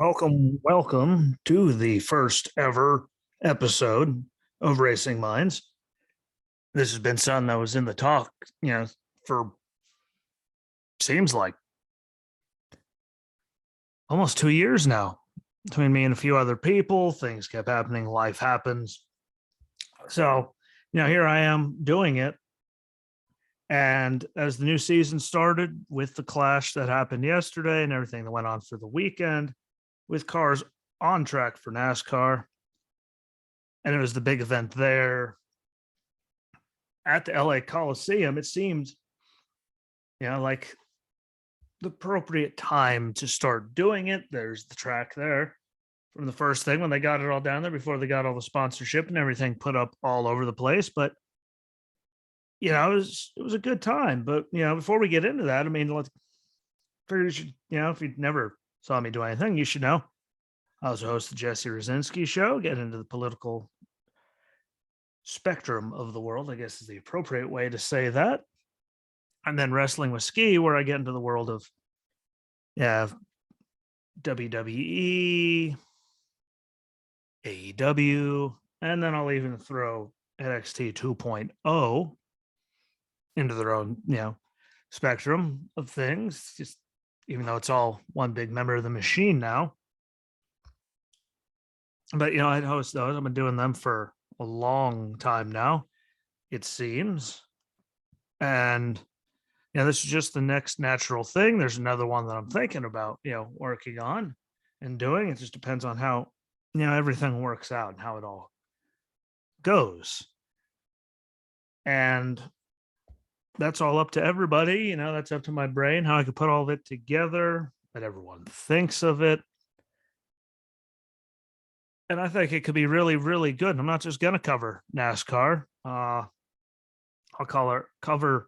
Welcome to the first ever episode of Racing Minds. This has been something that was in the talk, for seems like almost 2 years now between me and a few other people. Things kept happening, life happens. So, here I am doing it. And as the new season started with the clash that happened yesterday and everything that went on for the weekend, with cars on track for NASCAR, and it was the big event there at the LA Coliseum, it seemed, like the appropriate time to start doing it. There's the track there from the first thing when they got it all down there before they got all the sponsorship and everything put up all over the place. But it was a good time. But before we get into that, I mean, let's figure you should, if you never saw me do anything, you should know I was a host of the Jesse Rosinski show, get into the political spectrum of the world, I guess is the appropriate way to say that. And then Wrestling with Ski, where I get into the world of WWE, AEW, and then I'll even throw NXT 2.0 into their own, spectrum of things, just even though it's all one big member of the machine now. But I'd host those. I've been doing them for a long time now, it seems. And this is just the next natural thing. There's another one that I'm thinking about, working on and doing. It just depends on how, everything works out and how it all goes. And that's all up to everybody. That's up to my brain, how I could put all of it together, that everyone thinks of it. And I think it could be really, really good. And I'm not just going to cover NASCAR. I'll cover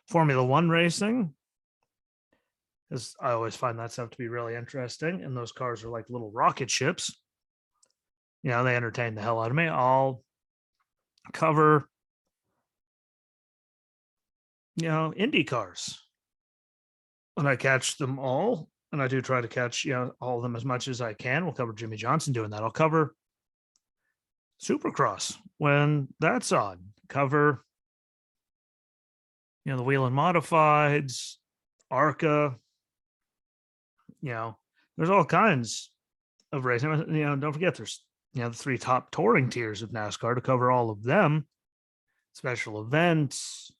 Formula One racing, because I always find that stuff to be really interesting. And those cars are like little rocket ships. They entertain the hell out of me. I'll cover, Indy cars when I catch them all. And I do try to catch, all of them as much as I can. We'll cover Jimmy Johnson doing that. I'll cover SuperCross when that's on. Cover, the wheel and modifieds, ARCA. There's all kinds of racing. Don't forget there's, the three top touring tiers of NASCAR to cover all of them, special events.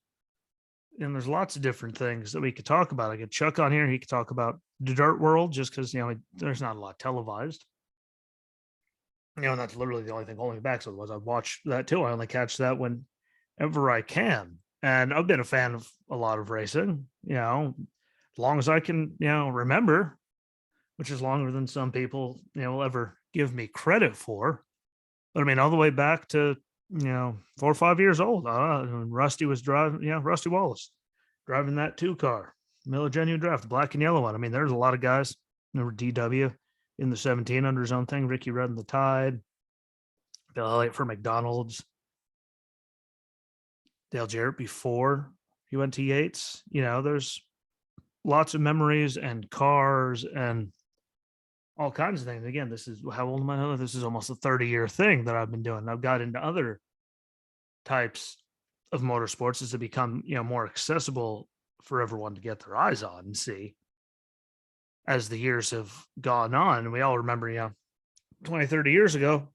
And there's lots of different things that we could talk about. I get Chuck on here. He could talk about the dirt world just because, there's not a lot televised. And that's literally the only thing holding me back. So otherwise I'd watch that too. I only catch that whenever I can. And I've been a fan of a lot of racing, as long as I can, remember, which is longer than some people, will ever give me credit for. But I mean, all the way back to, 4 or 5 years old, when Rusty was driving, Rusty Wallace driving that 2-car, Miller Genuine Draft, the black and yellow one. I mean, there's a lot of guys. Remember DW in the 17 under his own thing, Ricky Rudd and the Tide, Bill Elliott for McDonald's, Dale Jarrett before he went to Yates. There's lots of memories and cars and all kinds of things. Again, this is, how old am I now? This is almost a 30-year thing that I've been doing. I've got into other types of motorsports as it become, more accessible for everyone to get their eyes on and see as the years have gone on. And we all remember, 20, 30 years ago,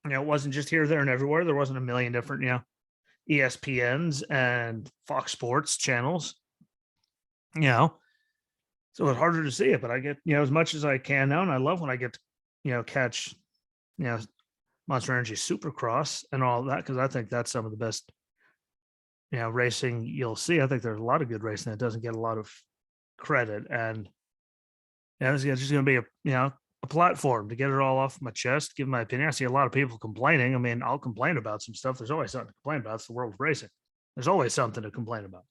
it wasn't just here, there, and everywhere. There wasn't a million different, ESPNs and Fox Sports channels, so it's harder to see it, but I get, as much as I can now. And I love when I get to, catch, Monster Energy Supercross and all that, because I think that's some of the best, racing you'll see. I think there's a lot of good racing that doesn't get a lot of credit. And it's just going to be a platform to get it all off my chest, give my opinion. I see a lot of people complaining. I mean, I'll complain about some stuff. There's always something to complain about. It's the world of racing. There's always something to complain about.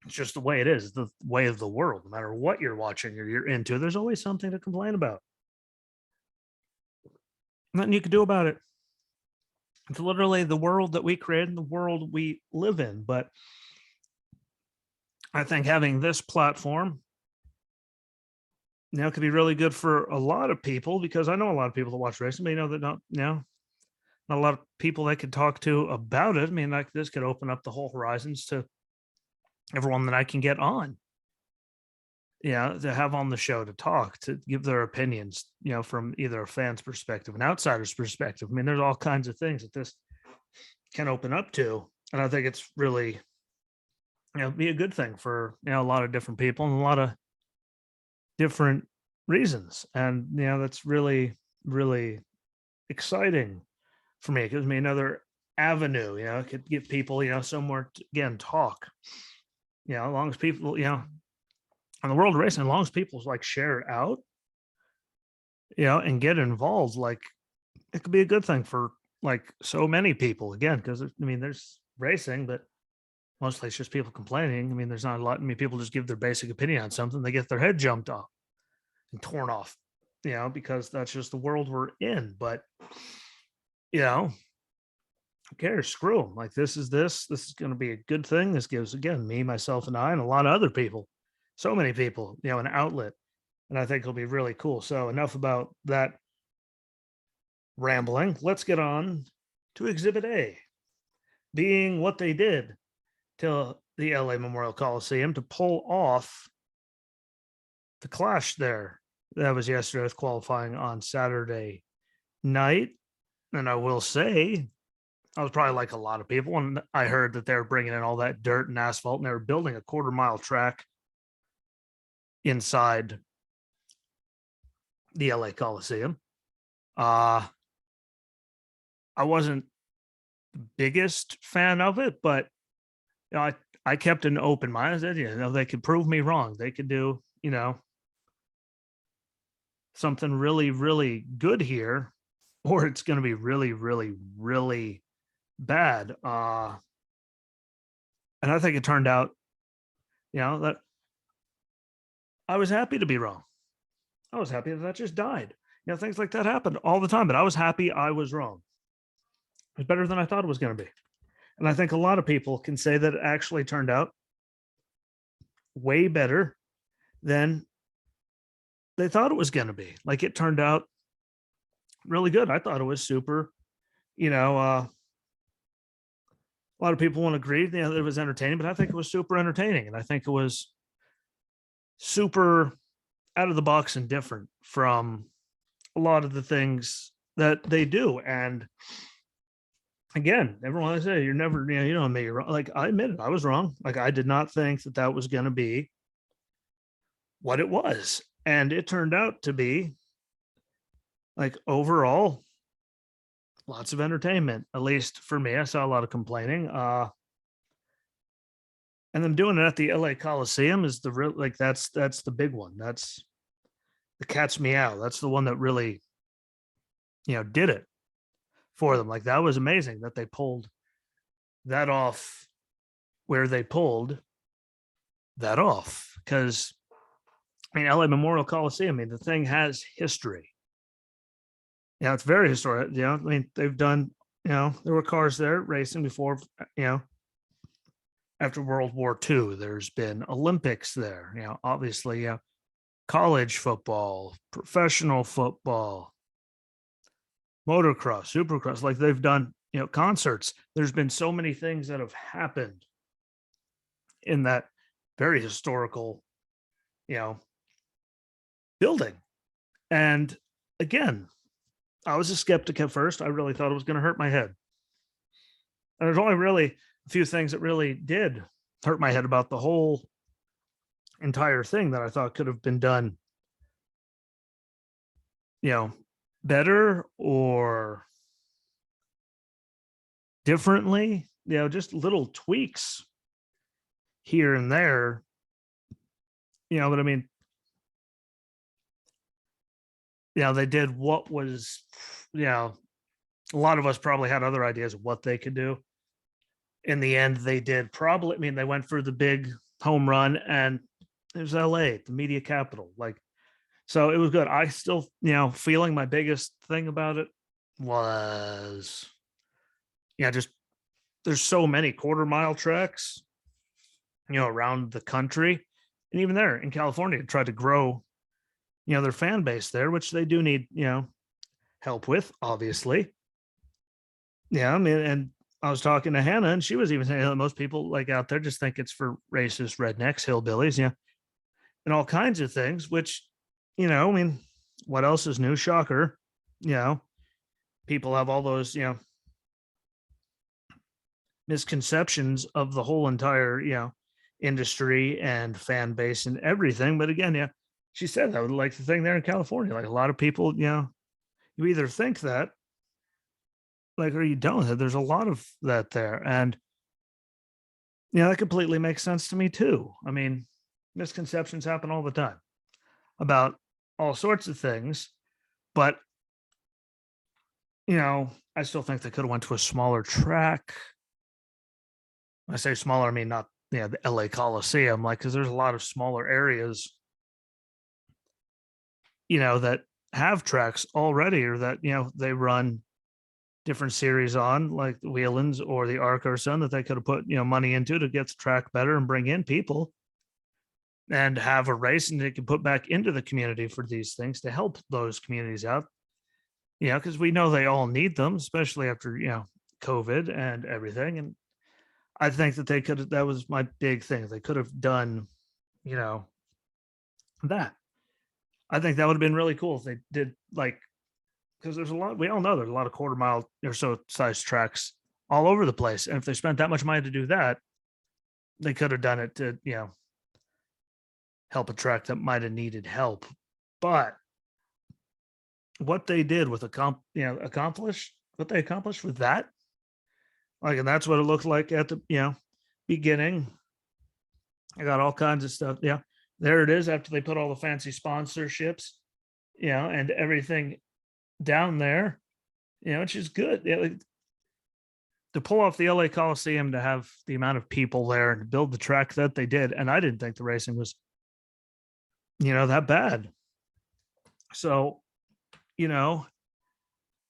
It's just the way it is, the way of the world. No matter what you're watching or you're into, there's always something to complain about. Nothing you can do about it. It's literally the world that we create and the world we live in. But I think having this platform It could be really good for a lot of people, because I know a lot of people that watch racing, but that not a lot of people that could talk to about it. I mean, like, this could open up the whole horizons to everyone that I can get on, to have on the show, to talk, to give their opinions, from either a fan's perspective, an outsider's perspective. I mean, there's all kinds of things that this can open up to. And I think it's really, be a good thing for, a lot of different people and a lot of different reasons. And, that's really, really exciting for me. It gives me another avenue, it could give people, somewhere to, again, talk, as long as people, in the world of racing, as long as people like share it out, and get involved, like, it could be a good thing for like so many people, again, because there's racing, but mostly it's just people complaining. I mean, there's not a lot. I mean, people just give their basic opinion on something, they get their head jumped off and torn off, because that's just the world we're in. But who cares? Screw them. Like, this is going to be a good thing. This gives, again, me, myself, and I, and a lot of other people, so many people, an outlet. And I think it'll be really cool. So enough about that rambling. Let's get on to Exhibit A, being what they did to the LA Memorial Coliseum to pull off the clash there. That was yesterday, with qualifying on Saturday night. And I will say, I was probably like a lot of people when I heard that they were bringing in all that dirt and asphalt, and they were building a 1/4 mile track inside the LA Coliseum. I wasn't the biggest fan of it, but I kept an open mind. I said, they could prove me wrong. They could do, something really, really good here, or it's going to be really, really, really bad. And I think it turned out, that I was happy to be wrong. I was happy that just died. Things like that happened all the time, but I was happy I was wrong. It was better than I thought it was going to be. And I think a lot of people can say that it actually turned out way better than they thought it was going to be. Like, it turned out really good. I thought it was super, a lot of people won't agree, that it was entertaining, but I think it was super entertaining. And I think it was super out of the box and different from a lot of the things that they do. And again, everyone, I say, you're never, you don't admit you're wrong. Like, I admit it, I was wrong. Like, I did not think that that was going to be what it was. And it turned out to be, like, overall, lots of entertainment, at least for me. I saw a lot of complaining. And them doing it at the LA Coliseum is the real, like, that's the big one. That's the cat's meow. That's the one that really, did it for them. Like, that was amazing that they pulled that off where they pulled that off. Because, LA Memorial Coliseum, the thing has history. It's very historic. They've done, there were cars there racing before, after World War II. There's been Olympics there, obviously, college football, professional football, motocross, supercross. Like, they've done, concerts. There's been so many things that have happened in that very historical, building. And again, I was a skeptic at first. I really thought it was going to hurt my head. And there's only really a few things that really did hurt my head about the whole entire thing that I thought could have been done, better or differently, just little tweaks here and there, but they did what was, a lot of us probably had other ideas of what they could do. In the end, they did probably, they went for the big home run, and there's LA, the media capital. Like, so it was good. I still, feeling my biggest thing about it was, just there's so many 1/4 mile tracks, around the country. And even there in California, tried to grow, their fan base there, which they do need, help with, obviously. Yeah, I mean, and I was talking to Hannah, and she was even saying that most people like out there just think it's for racist rednecks, hillbillies, and all kinds of things, which, I mean, what else is new? Shocker. You know, people have all those, misconceptions of the whole entire, industry and fan base and everything. But again, she said that was like the thing there in California. Like a lot of people, you either think that, like, or you don't. There's a lot of that there. And, that completely makes sense to me too. I mean, misconceptions happen all the time about all sorts of things. But, I still think they could have went to a smaller track. When I say smaller, I mean not the LA Coliseum, like because there's a lot of smaller areas, that have tracks already or that they run different series on, like the Wheelands or the ARCA or something that they could have put money into to get the track better and bring in people and have a race and they can put back into the community for these things to help those communities out. Because we know they all need them, especially after COVID and everything. And I think that they could. That was my big thing. They could have done, that. I think that would have been really cool if they did, like, because there's a lot. We all know there's a lot of quarter mile or so size tracks all over the place, and if they spent that much money to do that, they could have done it to help a track that might have needed help. But what they did with accomplish what they accomplished with that, like, and that's what it looked like at the beginning. I got all kinds of stuff. Yeah, there it is. After they put all the fancy sponsorships, and everything down there, which is good. Like, to pull off the LA Coliseum, to have the amount of people there and build the track that they did, and I didn't think the racing was, that bad. So, and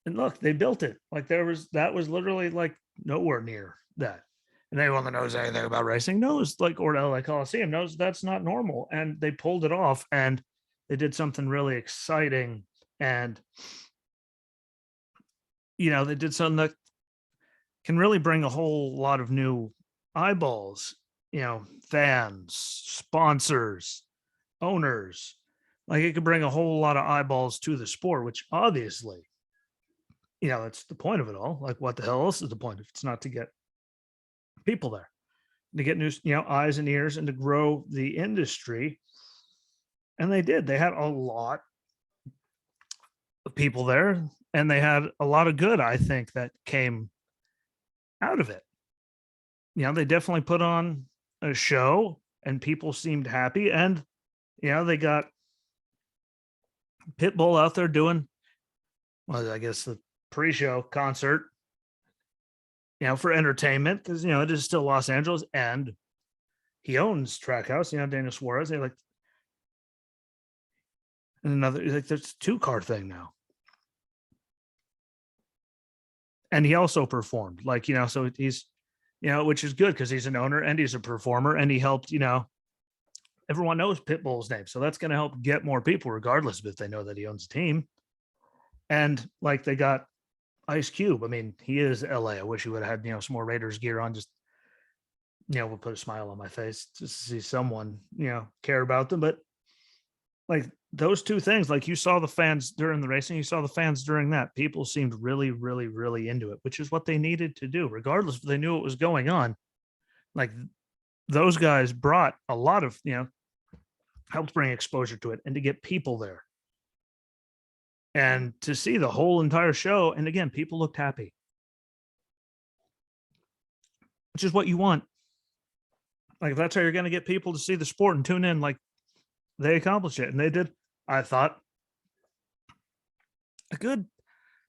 look, they built it. Like that was literally like nowhere near that. And anyone that knows anything about racing knows, like, or LA Coliseum knows that's not normal. And they pulled it off and they did something really exciting. And, they did something that can really bring a whole lot of new eyeballs, fans, sponsors, owners. Like, it could bring a whole lot of eyeballs to the sport, which obviously, that's the point of it all. Like, what the hell else is the point if it's not to get people there, to get new, eyes and ears, and to grow the industry? And they did. They had a lot of people there, and they had a lot of good, I think, that came out of it. They definitely put on a show, and people seemed happy, and they got Pitbull out there doing, well, I guess the pre-show concert, for entertainment, because it is still Los Angeles, and he owns Trackhouse. Daniel Suarez. They like, and another, like, there's a 2-car thing now, and he also performed, like, so he's, which is good because he's an owner and he's a performer, and he helped, everyone knows Pitbull's name, so that's going to help get more people, regardless of if they know that he owns a team. And like, they got Ice Cube. I mean, he is LA. I wish he would have had some more Raiders gear on. Just would put a smile on my face just to see someone care about them. But like, those two things, like, you saw the fans during the racing, you saw the fans during that. People seemed really, really, really into it, which is what they needed to do, regardless if they knew what was going on. Like, those guys brought a lot of helped bring exposure to it and to get people there. And to see the whole entire show, and again, people looked happy, which is what you want. Like, if that's how you're going to get people to see the sport and tune in, like, they accomplished it, and they did, I thought, a good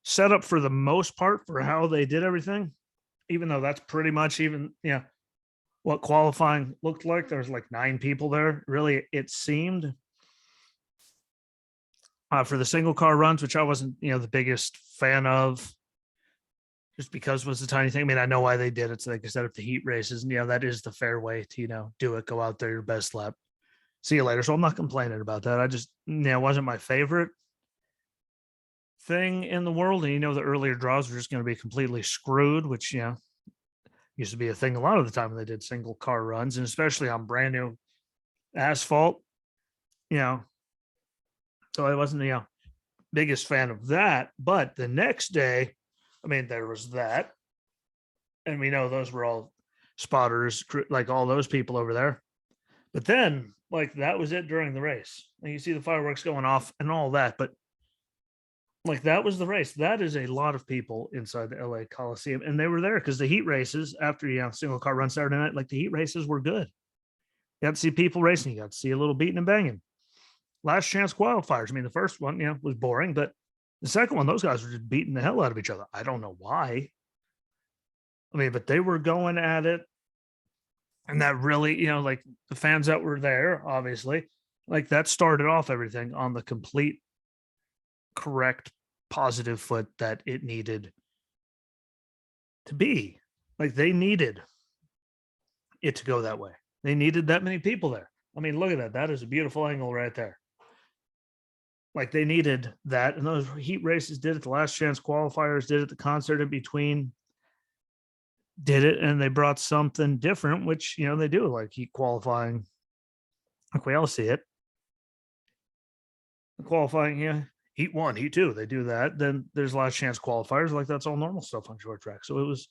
setup for the most part for how they did everything, even though that's pretty much even, what qualifying looked like. There was like 9 people there. Really, it seemed. For the single car runs, which I wasn't, the biggest fan of, just because it was a tiny thing. I mean, I know why they did it. So they could set up the heat races, and that is the fair way to, do it. Go out there your best lap, see you later. So I'm not complaining about that. I just, it wasn't my favorite thing in the world. And the earlier draws were just going to be completely screwed, which, used to be a thing a lot of the time when they did single car runs, and especially on brand new asphalt, so I wasn't the biggest fan of that. But the next day, there was that, and we know those were all spotters, like all those people over there. But then, like, that was it during the race. And you see the fireworks going off and all that, but like, that was the race. That is a lot of people inside the LA Coliseum, and they were there because the heat races after single car run Saturday night, like the heat races were good. You got to see people racing. You got to see a little beating and banging. Last chance qualifiers. The first one, was boring, but the second one, those guys were just beating the hell out of each other. I don't know why. But they were going at it. And that really, like the fans that were there, obviously, like that started off everything on the complete correct positive foot that it needed to be. Like they needed it to go that way. They needed that many people there. Look at that. That is a beautiful angle right there. Like they needed that. And those heat races did it. The last chance qualifiers did it. The concert in between did it. And they brought something different, which, they do, like heat qualifying. Like we all see it. The qualifying, heat 1, heat 2, they do that. Then there's last chance qualifiers. Like that's all normal stuff on short track. So it was,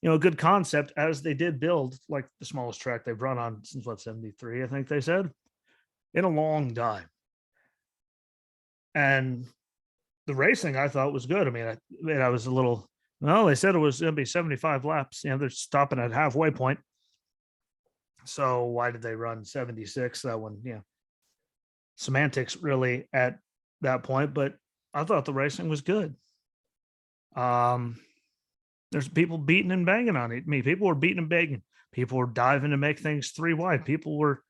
a good concept, as they did build like the smallest track they've run on since 73, I think they said, in a long time. And the racing I thought was good. I was a little, they said it was going to be 75 laps. They're stopping at halfway point. So why did they run 76? That one, semantics really at that point, but I thought the racing was good. There's people beating and banging on it. People were beating and banging. People were diving to make things 3 wide. People were,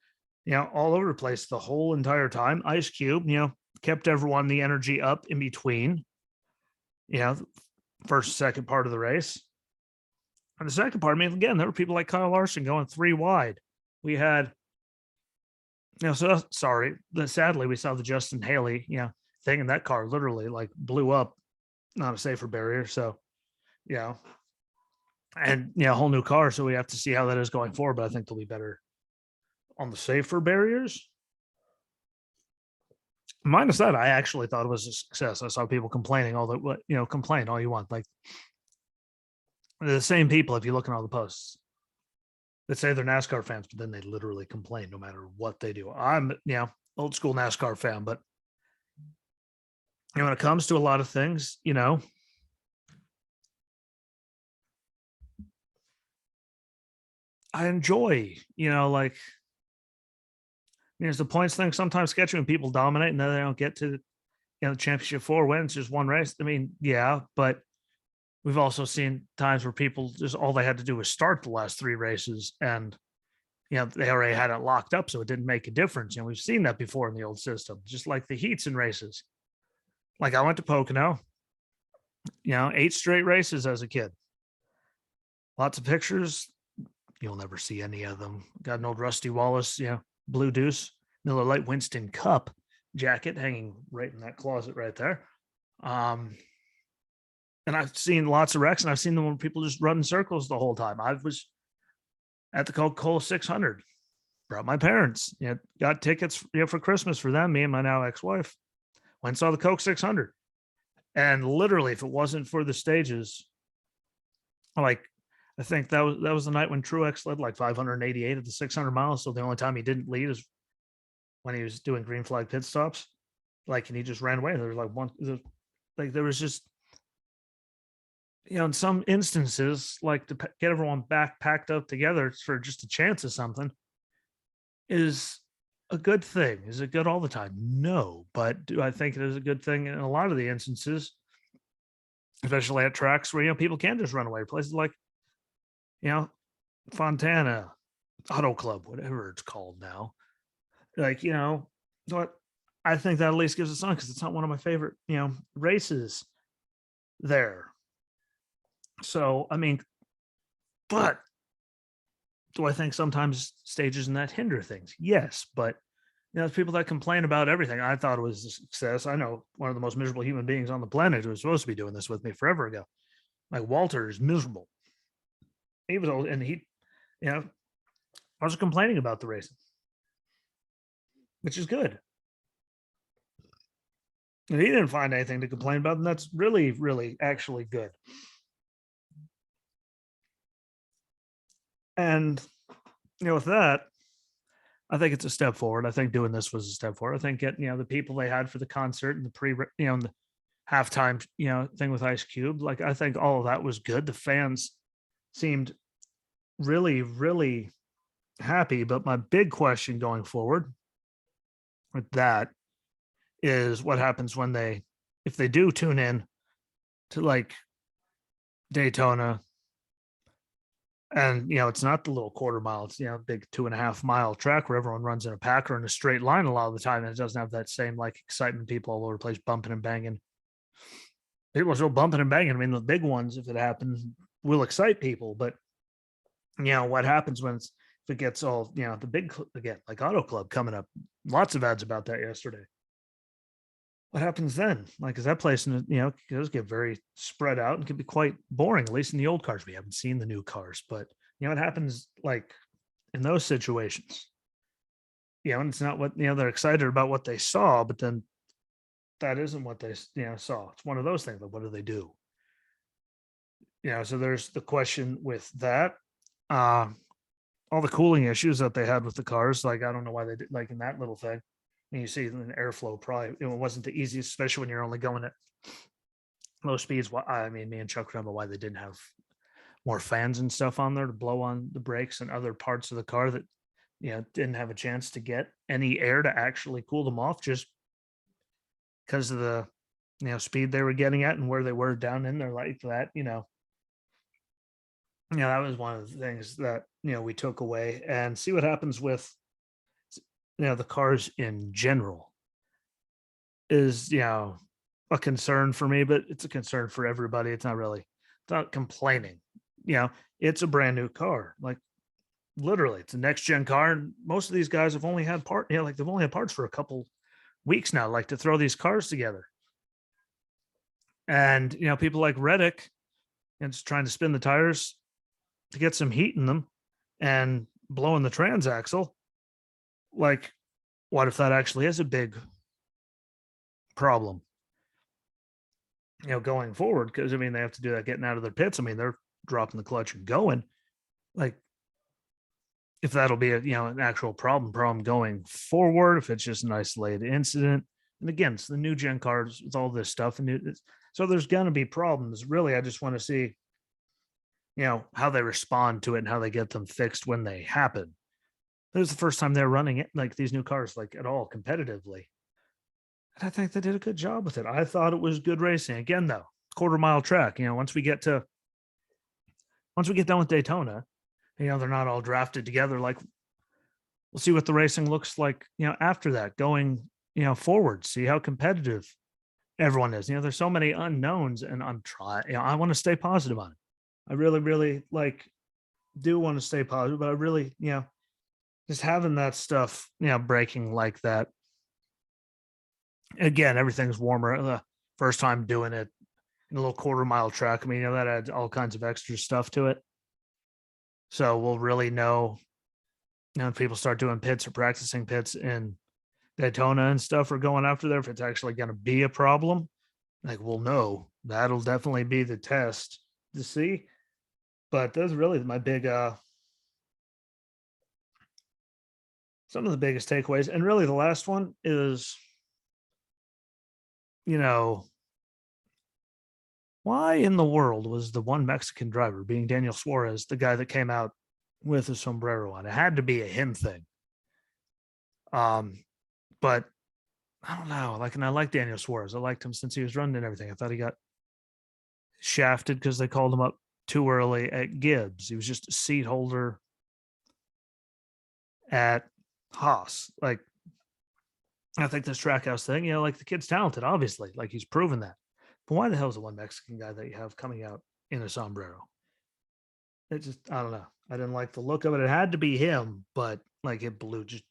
all over the place the whole entire time. Ice Cube, kept everyone the energy up in between, first, second part of the race. And the second part, again, there were people like Kyle Larson going 3 wide. We had, sadly, we saw the Justin Haley, thing, and that car literally like blew up, not a safer barrier. So, and a whole new car. So we have to see how that is going forward. But I think they'll be better on the safer barriers. Minus that, I actually thought it was a success. I saw people complaining complain all you want. Like the same people, if you look at all the posts, that say they're NASCAR fans, but then they literally complain no matter what they do. I'm, old school NASCAR fan, but when it comes to a lot of things, I enjoy, like, there's the points thing sometimes sketchy when people dominate and then they don't get to, the championship 4 wins, just one race. Yeah, but we've also seen times where people just all they had to do was start the last 3 races and, they already had it locked up, so it didn't make a difference. We've seen that before in the old system, just like the heats in races. Like I went to Pocono, 8 straight races as a kid. Lots of pictures. You'll never see any of them. Got an old Rusty Wallace, Blue Deuce, Miller Lite Winston Cup jacket hanging right in that closet right there. And I've seen lots of wrecks, and I've seen them when people just run in circles the whole time. I was at the Coca-Cola 600, brought my parents, got tickets for Christmas for them, me and my now ex-wife. Went and saw the Coke 600. And literally, if it wasn't for the stages, like, I think that was the night when Truex led like 588 at the 600 miles. So the only time he didn't lead is when he was doing green flag pit stops. Like, and he just ran away. There was like there was just, in some instances, like to get everyone back packed up together for just a chance of something is a good thing. Is it good all the time? No, but do I think it is a good thing in a lot of the instances, especially at tracks where, people can just run away. Places like, Fontana Auto Club, whatever it's called now. Like, but I think that at least gives a sign, because it's not one of my favorite, races there. So, but do I think sometimes stages in that hinder things? Yes, but there's people that complain about everything. I thought it was a success. I know one of the most miserable human beings on the planet who was supposed to be doing this with me forever ago. Like Walter is miserable. He was old, and I was complaining about the racing, which is good. And he didn't find anything to complain about, and that's really, really actually good. And with that, I think it's a step forward. I think doing this was a step forward. I think getting the people they had for the concert and and the halftime thing with Ice Cube, like I think all of that was good. The fans seemed really, really happy. But my big question going forward with that is what happens when if they do tune in to like Daytona, and it's not the little quarter mile, it's big 2.5 mile track where everyone runs in a pack or in a straight line a lot of the time, and it doesn't have that same like excitement, people all over the place bumping and banging. People are still bumping and banging. I mean, the big ones, if it happens, will excite people, but what happens when if it gets all the big again, like Auto Club coming up, lots of ads about that yesterday. What happens then? Like, is that place, does get very spread out and can be quite boring, at least in the old cars. We haven't seen the new cars, but it happens like in those situations. And it's not what they're excited about what they saw, but then that isn't what they saw. It's one of those things. But what do they do? So there's the question with that. All the cooling issues that they had with the cars, like I don't know why they did, like in that little thing. And you see an airflow probably it wasn't the easiest, especially when you're only going at low speeds. I mean, me and Chuck remember why they didn't have more fans and stuff on there to blow on the brakes and other parts of the car that didn't have a chance to get any air to actually cool them off, just because of the speed they were getting at and where they were down in there like that. That was one of the things that we took away, and see what happens with the cars in general is a concern for me, but it's a concern for everybody. It's not complaining. It's a brand new car, like literally it's a next gen car, and most of these guys have only had they've only had parts for a couple weeks now, like to throw these cars together. And people like Reddick and just trying to spin the tires to get some heat in them and blowing the transaxle. Like, what if that actually is a big problem going forward? Because I mean, they have to do that getting out of their pits. I mean, they're dropping the clutch and going. Like, if that'll be an actual problem going forward, if it's just an isolated incident. And again, it's the new gen cars with all this stuff, and so there's going to be problems. Really, I just want to see how they respond to it and how they get them fixed when they happen. It was the first time they're running it, like these new cars, like at all competitively. And I think they did a good job with it. I thought it was good racing. Again, though, quarter mile track. Once we get done with Daytona, they're not all drafted together. Like, we'll see what the racing looks like, after that, going, forward, see how competitive everyone is. There's so many unknowns, and I'm trying, I want to stay positive on it. I really, really do want to stay positive, but I really, just having that stuff, breaking like that. Again, everything's warmer. The first time doing it in a little quarter mile track. I mean, that adds all kinds of extra stuff to it. So we'll really know, if people start doing pits or practicing pits in Daytona and stuff or going after there, if it's actually going to be a problem. Like, we'll know. That'll definitely be the test to see. But that's really my big some of the biggest takeaways. And really the last one is, why in the world was the one Mexican driver, being Daniel Suarez, the guy that came out with a sombrero on? It had to be a him thing. But I don't know. And I like Daniel Suarez. I liked him since he was running and everything. I thought he got shafted because they called him up too early at Gibbs. He was just a seat holder at Haas. Like, I think this Trackhouse thing, the kid's talented, obviously. Like, he's proven that. But why the hell is the one Mexican guy that you have coming out in a sombrero? It just, I don't know. I didn't like the look of it. It had to be him, but Like it blew just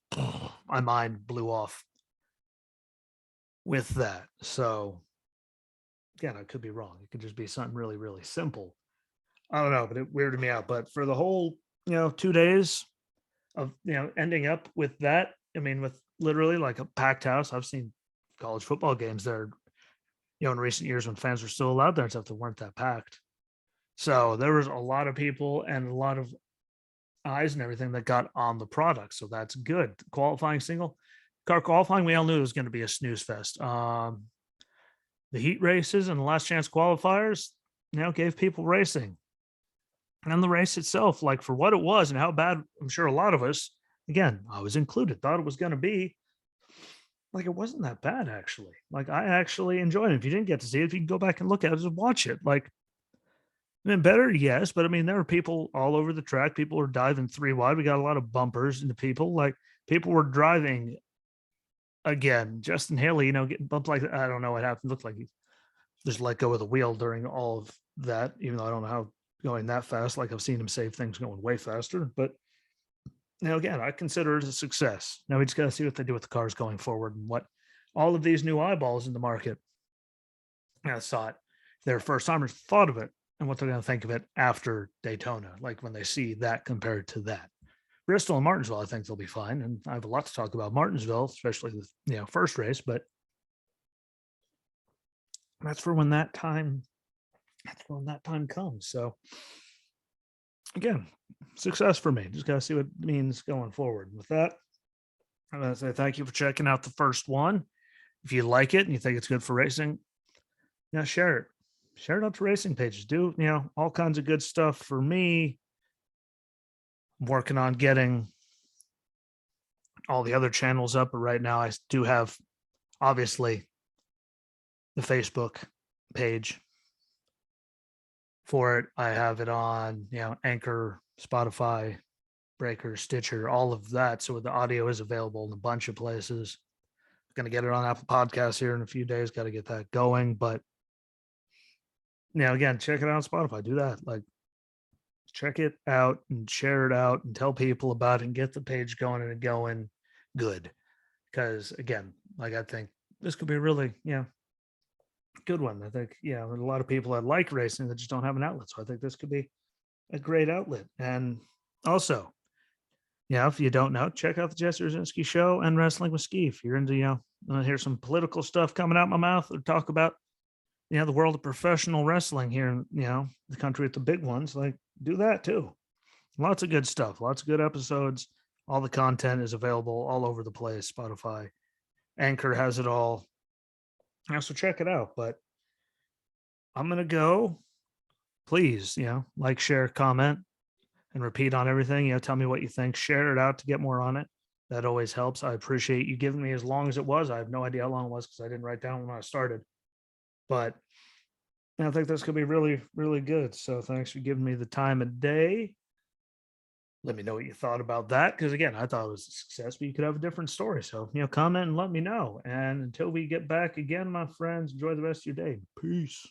my mind blew off with that. So again, I could be wrong. It could just be something really, really simple. I don't know, but it weirded me out. But for the whole, 2 days of ending up with that, I mean, with literally like a packed house. I've seen college football games there, in recent years when fans were still allowed there and stuff that weren't that packed. So there was a lot of people and a lot of eyes and everything that got on the product. So that's good. Qualifying single car qualifying, we all knew it was going to be a snooze fest. The heat races and the last chance qualifiers, gave people racing. And the race itself, like for what it was and how bad, I'm sure a lot of us, again, I was included, thought it was going to be, like it wasn't that bad actually. Like I actually enjoyed it. If you didn't get to see it, if you can go back and look at it, just watch it. Like been better, yes, but I mean, there were people all over the track. People were diving 3 wide. We got a lot of bumpers into people. Like people were driving again. Justin Haley, getting bumped like that. I don't know what happened. Looked like he just let go of the wheel during all of that, even though I don't know how going that fast. Like I've seen him save things going way faster. But again, I consider it a success. Now we just got to see what they do with the cars going forward and what all of these new eyeballs in the market. I saw it. Their first timers thought of it and what they're going to think of it after Daytona, like when they see that compared to that. Bristol and Martinsville, I think they'll be fine. And I have a lot to talk about Martinsville, especially the first race, but that's for when that time comes. So again, success for me. Just got to see what it means going forward. With that, I'm going to say thank you for checking out the first one. If you like it and you think it's good for racing, share it. Share it out to racing pages. Do, all kinds of good stuff for me. I'm working on getting all the other channels up, but right now I do have, obviously, the Facebook page for it. I have it on, Anchor, Spotify, Breaker, Stitcher, all of that. So the audio is available in a bunch of places. Going to get it on Apple Podcasts here in a few days. Got to get that going. But again, check it out on Spotify. Do that. Like, check it out and share it out and tell people about it and get the page going and going good. Because again, like I think this could be a really, good one. I think, there's a lot of people that like racing that just don't have an outlet. So I think this could be a great outlet. And also, if you don't know, check out the Jesse Rosinski Show and Wrestling with Ski. If you're into, hear some political stuff coming out my mouth or talk about, the world of professional wrestling here in, the country with the big ones, like do that too. Lots of good stuff, lots of good episodes. All the content is available all over the place. Spotify, Anchor has it all. So check it out. But I'm going to go. Please, like, share, comment, and repeat on everything. Tell me what you think. Share it out to get more on it. That always helps. I appreciate you giving me as long as it was. I have no idea how long it was because I didn't write down when I started. But I think this could be really, really good. So thanks for giving me the time of day. Let me know what you thought about that. Because again, I thought it was a success, but you could have a different story. So, comment and let me know. And until we get back again, my friends, enjoy the rest of your day. Peace.